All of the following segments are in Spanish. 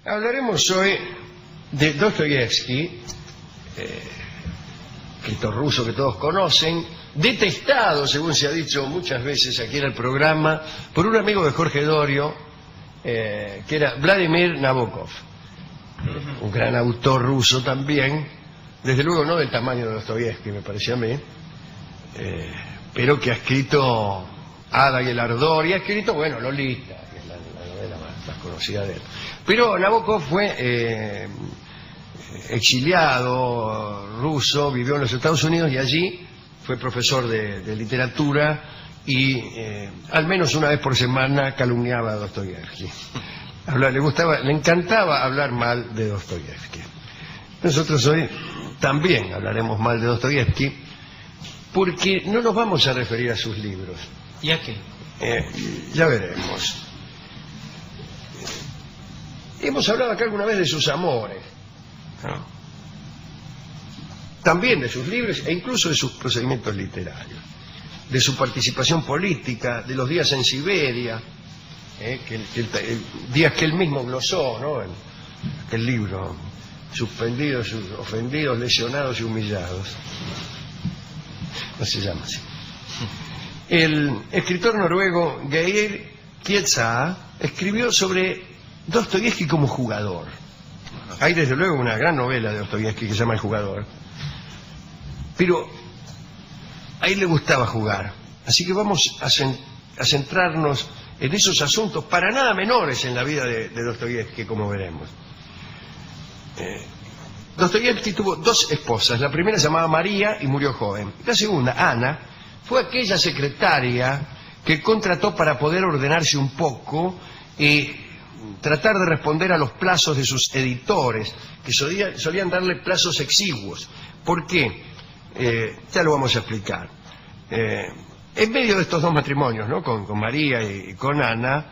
Hablaremos hoy de Dostoyevsky, escritor ruso que todos conocen, detestado, según se ha dicho muchas veces aquí en el programa, por un amigo de Jorge Dorio, que era Vladimir Nabokov, un gran autor ruso también, desde luego no del tamaño de Dostoyevsky, me parece a mí, pero que ha escrito Ada y el Ardor, y ha escrito, bueno, Lolita, que es la novela más conocida de él. Pero Nabokov fue exiliado ruso, vivió en los Estados Unidos y allí fue profesor de literatura y al menos una vez por semana calumniaba a Dostoyevsky. Le encantaba hablar mal de Dostoyevsky. Nosotros hoy también hablaremos mal de Dostoyevsky porque no nos vamos a referir a sus libros. ¿Y a qué? Ya veremos. Hemos hablado acá alguna vez de sus amores, ¿no? También de sus libros e incluso de sus procedimientos literarios, de su participación política, de los días en Siberia, días que él mismo glosó, ¿no? El libro, suspendidos, ofendidos, lesionados y humillados. No se llama así. El escritor noruego Geir Kietsa escribió sobre Dostoyevsky como jugador. Hay desde luego una gran novela de Dostoyevsky que se llama El jugador, pero a él le gustaba jugar, así que vamos a centrarnos en esos asuntos para nada menores en la vida de Dostoyevsky, como veremos. Dostoyevsky tuvo dos esposas. La primera se llamaba María y murió joven. La segunda, Ana, fue aquella secretaria que contrató para poder ordenarse un poco y tratar de responder a los plazos de sus editores, que solían darle plazos exiguos. ¿Por qué? Ya lo vamos a explicar. En medio de estos dos matrimonios, ¿no? con María y con Ana,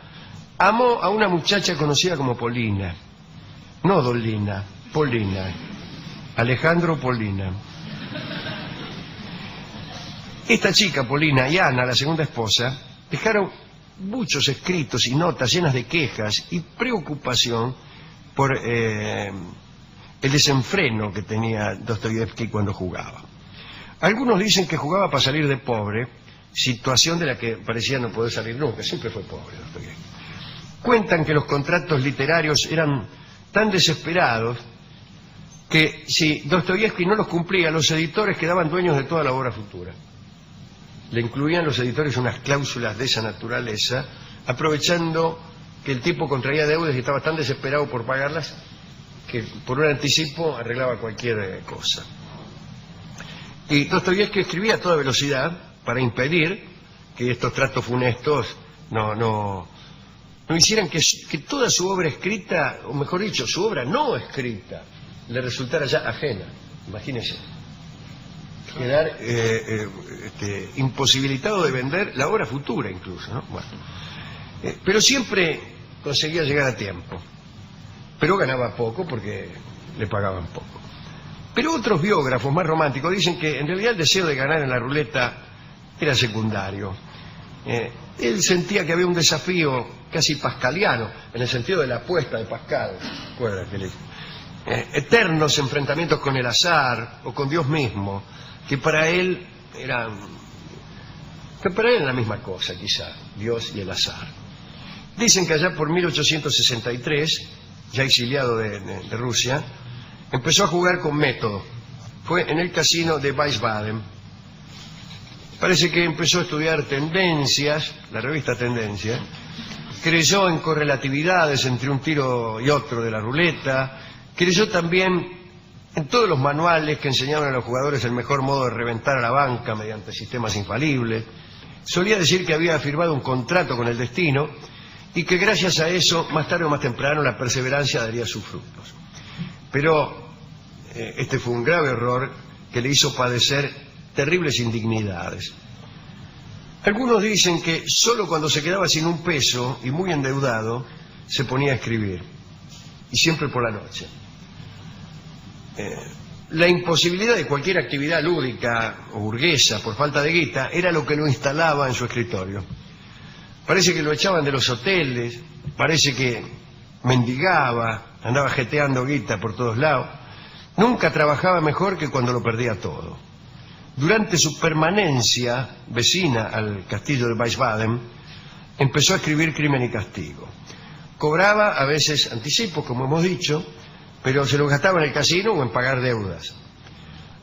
amó a una muchacha conocida como Polina. No Dolina, Polina. Alejandro Polina. Esta chica, Polina, y Ana, la segunda esposa, dejaron muchos escritos y notas llenas de quejas y preocupación por el desenfreno que tenía Dostoyevsky cuando jugaba. Algunos dicen que jugaba para salir de pobre, situación de la que parecía no poder salir nunca, siempre fue pobre Dostoyevsky. Cuentan que los contratos literarios eran tan desesperados que si Dostoyevsky no los cumplía, los editores quedaban dueños de toda la obra futura. Le incluían los editores unas cláusulas de esa naturaleza, aprovechando que el tipo contraía deudas y estaba tan desesperado por pagarlas que por un anticipo arreglaba cualquier cosa. Y Dostoyevsky escribía a toda velocidad para impedir que estos tratos funestos no hicieran que toda su obra escrita, o mejor dicho, su obra no escrita, le resultara ya ajena. Imagínense. Quedar imposibilitado de vender la obra futura incluso, ¿no? Bueno, pero siempre conseguía llegar a tiempo, pero ganaba poco porque le pagaban poco. Pero otros biógrafos más románticos dicen que en realidad el deseo de ganar en la ruleta era secundario. Él sentía que había un desafío casi pascaliano, en el sentido de la apuesta de Pascal, ¿recuerdan? Eternos enfrentamientos con el azar o con Dios mismo, que para él eran la misma cosa, quizá, Dios y el azar. Dicen que allá por 1863, ya exiliado de Rusia, empezó a jugar con método. Fue en el casino de Wiesbaden. Parece que empezó a estudiar tendencias, la revista Tendencias, creyó en correlatividades entre un tiro y otro de la ruleta, creyó también en todos los manuales que enseñaban a los jugadores el mejor modo de reventar a la banca mediante sistemas infalibles. Solía decir que había firmado un contrato con el destino y que gracias a eso, más tarde o más temprano, la perseverancia daría sus frutos. Pero este fue un grave error que le hizo padecer terribles indignidades. Algunos dicen que solo cuando se quedaba sin un peso y muy endeudado se ponía a escribir, y siempre por la noche. La imposibilidad de cualquier actividad lúdica o burguesa por falta de guita era lo que lo instalaba en su escritorio. Parece que lo echaban de los hoteles, parece que mendigaba, andaba jeteando guita por todos lados. Nunca trabajaba mejor que cuando lo perdía todo. Durante su permanencia vecina al castillo de Wiesbaden, empezó a escribir Crimen y Castigo. Cobraba a veces anticipos, como hemos dicho, pero se los gastaba en el casino o en pagar deudas.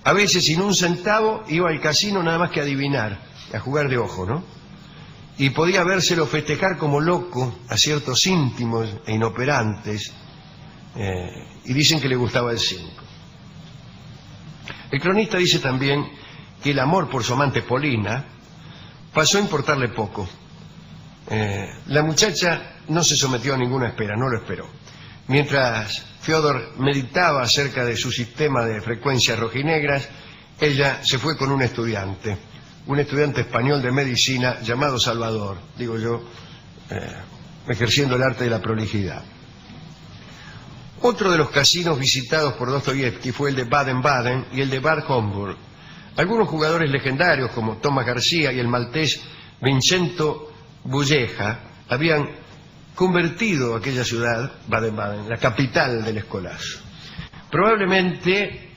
A veces, sin un centavo, iba al casino nada más que a adivinar, a jugar de ojo, ¿no? Y podía vérselo festejar como loco a ciertos íntimos e inoperantes, y dicen que le gustaba el 5. El cronista dice también que el amor por su amante Polina pasó a importarle poco. La muchacha no se sometió a ninguna espera, no lo esperó. Mientras Fiodor meditaba acerca de su sistema de frecuencias rojinegras, ella se fue con un estudiante español de medicina llamado Salvador, digo yo, ejerciendo el arte de la prolijidad. Otro de los casinos visitados por Dostoyevsky fue el de Baden-Baden y el de Bad Homburg. Algunos jugadores legendarios como Tomás García y el maltés Vincenzo Bulleja habían convertido aquella ciudad, Baden-Baden, la capital del escolazo. Probablemente,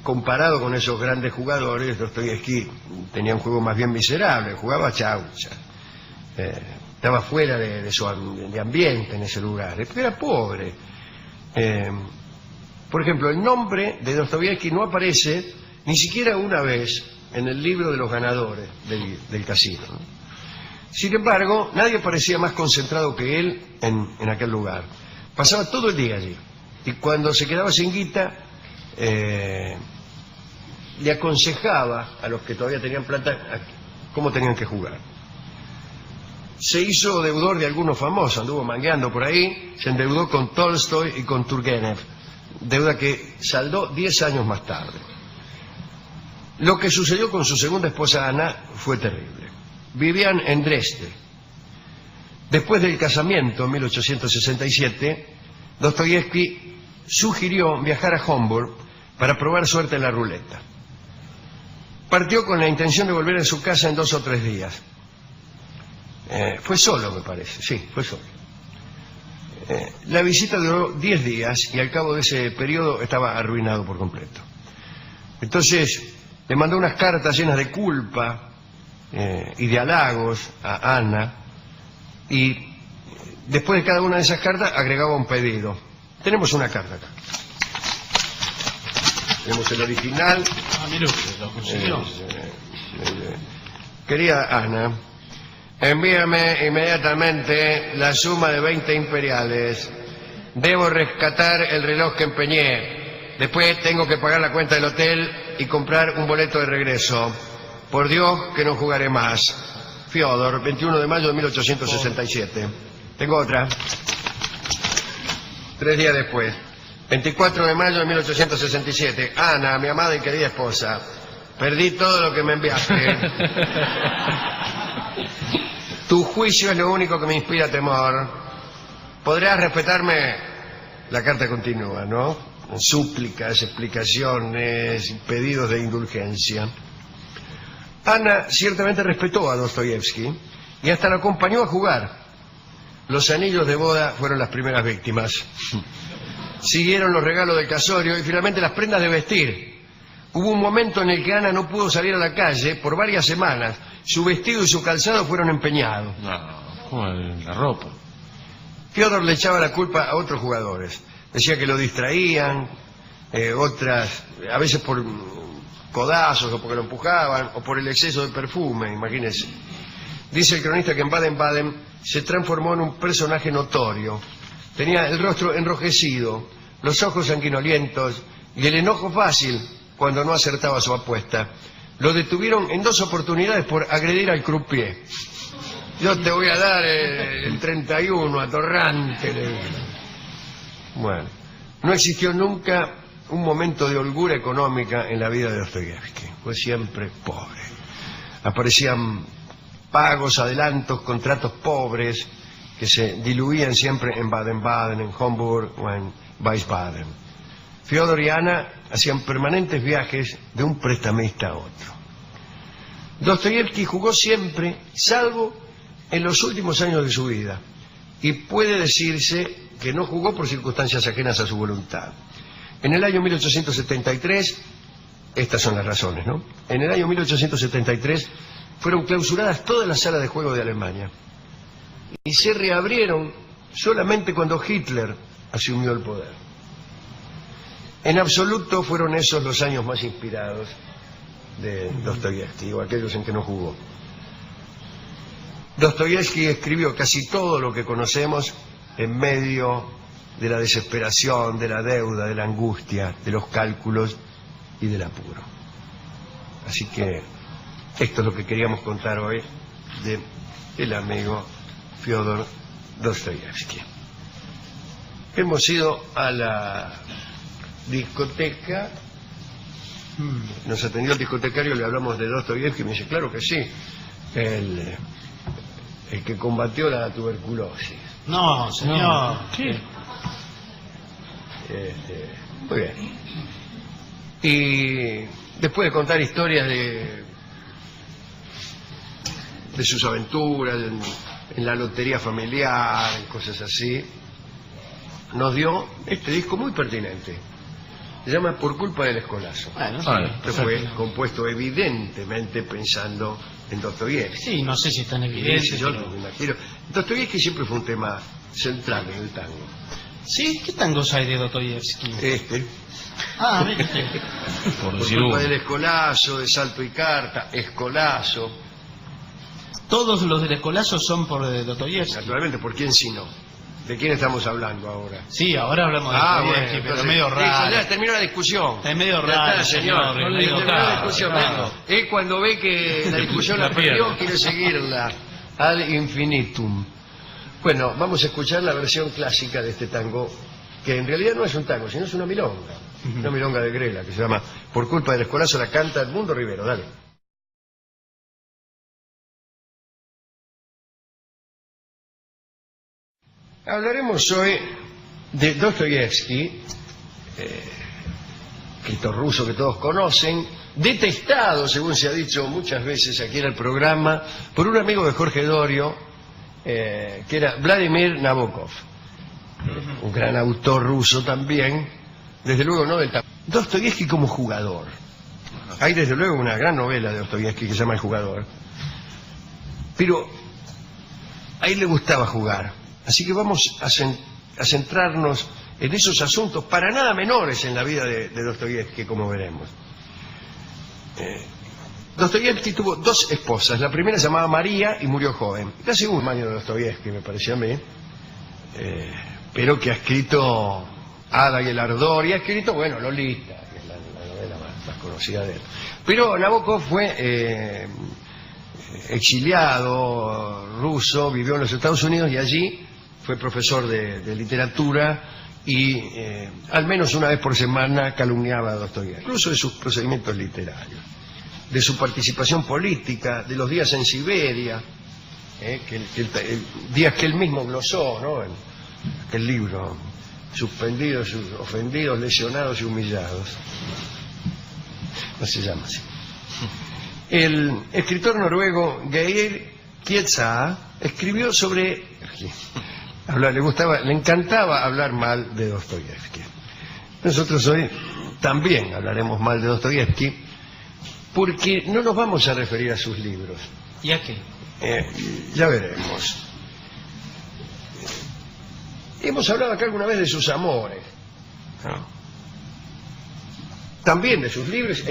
comparado con esos grandes jugadores, Dostoyevsky tenía un juego más bien miserable, jugaba chaucha. Estaba fuera de ambiente en ese lugar, porque era pobre. Por ejemplo, el nombre de Dostoyevsky no aparece ni siquiera una vez en el libro de los ganadores del casino, ¿no? Sin embargo, nadie parecía más concentrado que él en aquel lugar. Pasaba todo el día allí, y cuando se quedaba sin guita, le aconsejaba a los que todavía tenían plata cómo tenían que jugar. Se hizo deudor de algunos famosos, anduvo mangueando por ahí, se endeudó con Tolstoy y con Turgenev, deuda que saldó 10 años más tarde. Lo que sucedió con su segunda esposa Ana fue terrible. Vivían en Dresde. Después del casamiento, en 1867, Dostoyevsky sugirió viajar a Homburg para probar suerte en la ruleta. Partió con la intención de volver a su casa en 2 o 3 días. Fue solo, me parece, sí, fue solo. La visita duró 10 días y al cabo de ese periodo estaba arruinado por completo. Entonces le mandó unas cartas llenas de culpa y de halagos a Ana, y después de cada una de esas cartas agregaba un pedido. Tenemos una carta acá. Tenemos el original. Mire usted, lo consiguió. Querida Ana, envíame inmediatamente la suma de 20 imperiales. Debo rescatar el reloj que empeñé. Después tengo que pagar la cuenta del hotel y comprar un boleto de regreso. Por Dios que no jugaré más. Fiodor, 21 de mayo de 1867. Tengo otra. 3 días después. 24 de mayo de 1867. Ana, mi amada y querida esposa. Perdí todo lo que me enviaste. Tu juicio es lo único que me inspira temor. ¿Podrás respetarme? La carta continúa, ¿no? Súplicas, explicaciones, pedidos de indulgencia. Ana ciertamente respetó a Dostoyevsky y hasta lo acompañó a jugar. Los anillos de boda fueron las primeras víctimas. Siguieron los regalos del casorio y finalmente las prendas de vestir. Hubo un momento en el que Ana no pudo salir a la calle por varias semanas. Su vestido y su calzado fueron empeñados. No, como la ropa. Fiodor le echaba la culpa a otros jugadores. Decía que lo distraían, a veces por codazos o porque lo empujaban, o por el exceso de perfume, imagínense. Dice el cronista que en Baden-Baden se transformó en un personaje notorio. Tenía el rostro enrojecido, los ojos sanguinolientos y el enojo fácil cuando no acertaba su apuesta. Lo detuvieron en 2 oportunidades por agredir al croupier. Yo te voy a dar el 31, atorrante. Bueno, no existió nunca un momento de holgura económica en la vida de Dostoyevsky. Fue siempre pobre. Aparecían pagos, adelantos, contratos pobres que se diluían siempre en Baden-Baden, en Homburg o en Wiesbaden. Fiodor y Ana hacían permanentes viajes de un prestamista a otro. Dostoyevsky jugó siempre, salvo en los últimos años de su vida, y puede decirse que no jugó por circunstancias ajenas a su voluntad. En el año 1873, estas son las razones, ¿no? En el año 1873 fueron clausuradas todas las salas de juego de Alemania y se reabrieron solamente cuando Hitler asumió el poder. En absoluto fueron esos los años más inspirados de Dostoyevsky, o aquellos en que no jugó. Dostoyevsky escribió casi todo lo que conocemos en medio de la desesperación, de la deuda, de la angustia, de los cálculos y del apuro. Así que esto es lo que queríamos contar hoy de el amigo Fyodor Dostoyevsky. Hemos ido a la discoteca, nos atendió el discotecario, le hablamos de Dostoyevsky y me dice, claro que sí, el que combatió la tuberculosis. No, señor. No. ¿Qué? Muy bien. Y después de contar historias de sus aventuras en la lotería familiar, en cosas así, nos dio este disco muy pertinente. Se llama Por culpa del escolazo. Bueno, sí, Vale, Esto fue compuesto evidentemente pensando en Dostoyevsky. sí, no sé si es tan evidente. Yo pero- me imagino. Dostoyevsky siempre fue un tema central en el tango. ¿Sí? ¿Qué tangos hay de Dostoyevsky? Ah, Mire usted. Por por decir culpa uno. del escolazo, de salto y carta, escolazo. Todos los del escolazo son por Dostoyevsky. Naturalmente, ¿por quién si no? ¿De quién estamos hablando ahora? Sí, ahora hablamos de Dostoyevsky, pero entonces, medio listo, raro. ya terminó la discusión. Es medio Ya raro, está, señor, señor. medio Terminó la raro, discusión. raro. Es cuando ve que la discusión la La perdió, pierde. quiere seguirla ad infinitum. Bueno, vamos a escuchar la versión clásica de este tango, que en realidad no es un tango, sino es una milonga. Una milonga de Grela, que se llama Por culpa del escolazo, la canta Edmundo Rivero. Dale. Hablaremos hoy de Dostoyevsky, escritor ruso que todos conocen, detestado, según se ha dicho muchas veces aquí en el programa, por un amigo de Jorge Dorio, que era Vladimir Nabokov, un gran autor ruso también, desde luego no del tango. Dostoyevsky como jugador. Hay desde luego una gran novela de Dostoyevsky que se llama El jugador, pero a él le gustaba jugar. Así que vamos a centrarnos en esos asuntos para nada menores en la vida de Dostoyevsky, como veremos. Dostoyevsky tuvo dos esposas. La primera se llamaba María y murió joven. La segunda, año de Dostoyevsky, me pareció a mí, pero que ha escrito Ada y el ardor, y ha escrito, bueno, Lolita, que es la novela más conocida de él. Pero Nabokov fue exiliado ruso, vivió en los Estados Unidos y allí fue profesor de literatura y al menos una vez por semana calumniaba a Dostoyevsky, incluso de sus procedimientos literarios, de su participación política, de los días en Siberia, días que él mismo glosó, ¿no? En aquel libro, suspendidos, ofendidos, lesionados y humillados. No se llama así. El escritor noruego Geir Kietsa escribió sobre... le encantaba hablar mal de Dostoyevsky. Nosotros hoy también hablaremos mal de Dostoyevsky, porque no nos vamos a referir a sus libros. ¿Y a qué? Ya veremos. Hemos hablado acá alguna vez de sus amores, ¿no? También de sus libros